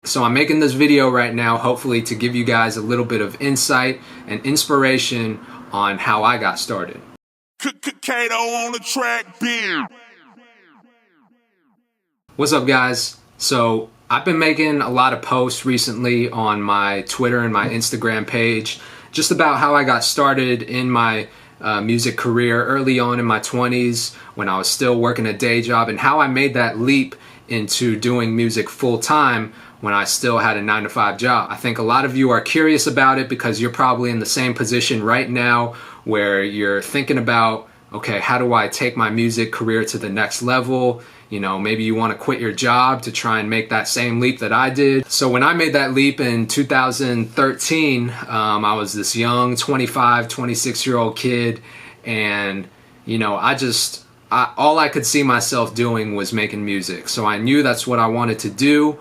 So I'm making this video right now, hopefully to give you guys a little bit of insight and inspiration on how I got started. Kato on the track, beer. What's up, guys? So I've been making a lot of posts recently on my Twitter and my Instagram page just about how I got started in my music career early on in my 20s when I was still working a day job, and how I made that leap into doing music full-time when I still had a 9-to-5 job. I think a lot of you are curious about it because you're probably in the same position right now where you're thinking about, okay, how do I take my music career to the next level? You know, maybe you want to quit your job to try and make that same leap that I did. So when I made that leap in 2013, I was this young 25, 26-year-old kid, and you know, all I could see myself doing was making music. So I knew that's what I wanted to do,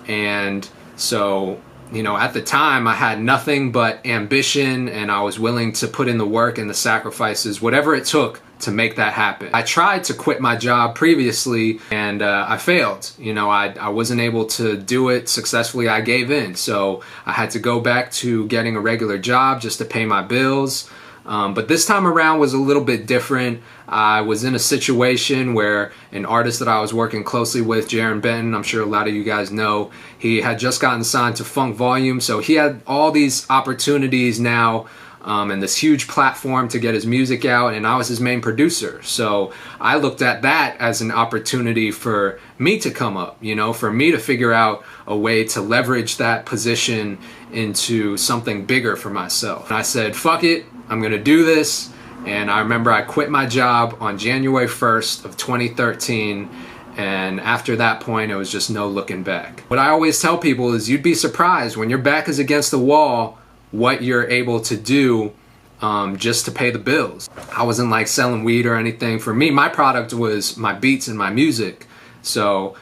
and so, you know, at the time I had nothing but ambition, and I was willing to put in the work and the sacrifices, whatever it took to make that happen. I tried to quit my job previously, and I failed. You know, I wasn't able to do it successfully. I gave in. So I had to go back to getting a regular job just to pay my bills. But this time around was a little bit different. I was in a situation where an artist that I was working closely with, Jaron Benton, I'm sure a lot of you guys know, he had just gotten signed to Funk Volume. So he had all these opportunities now, and this huge platform to get his music out, and I was his main producer. So I looked at that as an opportunity for me to come up, you know, for me to figure out a way to leverage that position into something bigger for myself. And I said, fuck it, I'm gonna do this. And I remember I quit my job on January 1st of 2013, and after that point it was just no looking back. What I always tell people is you'd be surprised when your back is against the wall what you're able to do just to pay the bills. I wasn't like selling weed or anything. For me, my product was my beats and my music. So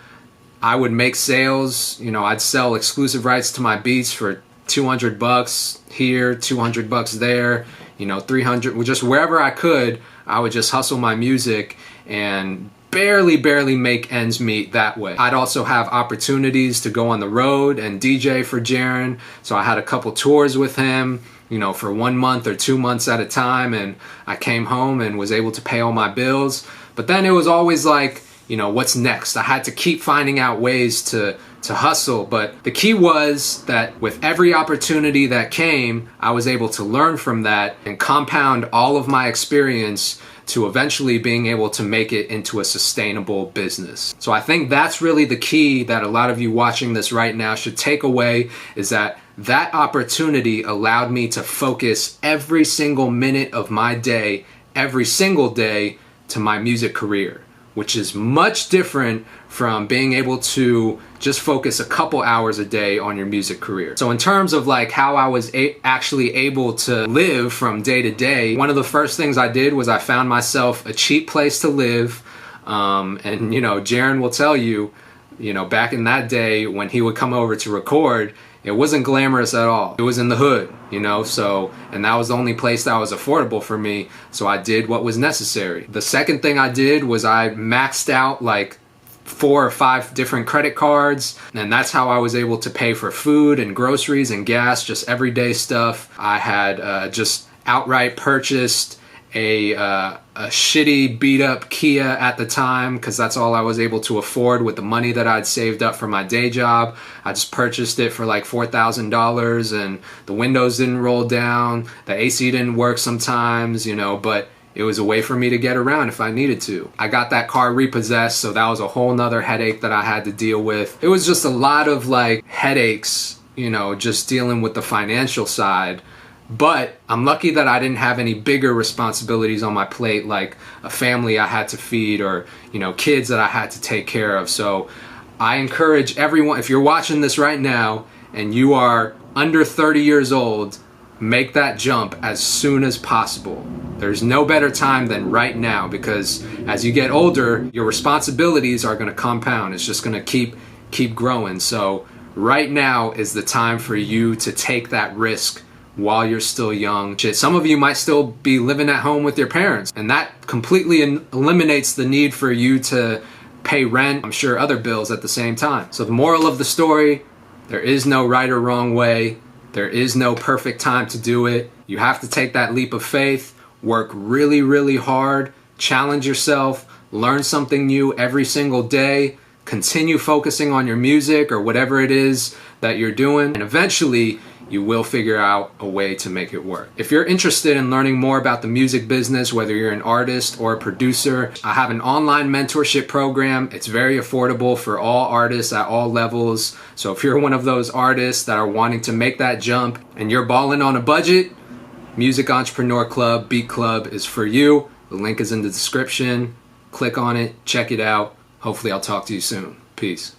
I would make sales, you know, I'd sell exclusive rights to my beats for $200 here, $200 there, you know, 300, just wherever I could. I would just hustle my music and barely make ends meet that way. I'd also have opportunities to go on the road and DJ for Jaron. So I had a couple tours with him, you know, for 1 month or 2 months at a time, and I came home and was able to pay all my bills. But then it was always like, you know, what's next? I had to keep finding out ways to hustle, but the key was that with every opportunity that came, I was able to learn from that and compound all of my experience to eventually being able to make it into a sustainable business. So I think that's really the key that a lot of you watching this right now should take away, is that that opportunity allowed me to focus every single minute of my day, every single day, to my music career, which is much different from being able to just focus a couple hours a day on your music career. So in terms of like how I was actually able to live from day to day, one of the first things I did was I found myself a cheap place to live. And you know, Jaron will tell you, you know, back in that day when he would come over to record, it wasn't glamorous at all. It was in the hood, you know, so, and that was the only place that was affordable for me. So I did what was necessary. The second thing I did was I maxed out like 4 or 5 different credit cards, and that's how I was able to pay for food and groceries and gas, just everyday stuff. I had just outright purchased a shitty beat up Kia at the time, because that's all I was able to afford with the money that I'd saved up from my day job. I just purchased it for like $4,000, and the windows didn't roll down, the AC didn't work sometimes, you know, but it was a way for me to get around if I needed to. I got that car repossessed, so that was a whole nother headache that I had to deal with. It was just a lot of like headaches, you know, just dealing with the financial side. But I'm lucky that I didn't have any bigger responsibilities on my plate, like a family I had to feed, or, you know, kids that I had to take care of. So I encourage everyone, if you're watching this right now and you are under 30 years old, make that jump as soon as possible. There's no better time than right now, because as you get older, your responsibilities are going to compound. It's just going to keep growing. So right now is the time for you to take that risk while you're still young. Some of you might still be living at home with your parents, and that completely eliminates the need for you to pay rent, I'm sure other bills at the same time. So the moral of the story, There is no right or wrong way. There is no perfect time to do it. You have to take that leap of faith, work really, really hard, challenge yourself, learn something new every single day, continue focusing on your music or whatever it is that you're doing, and eventually you will figure out a way to make it work. If you're interested in learning more about the music business, whether you're an artist or a producer, I have an online mentorship program. It's very affordable for all artists at all levels. So if you're one of those artists that are wanting to make that jump and you're balling on a budget, Music Entrepreneur Club, Beat Club is for you. The link is in the description. Click on it, check it out. Hopefully I'll talk to you soon. Peace.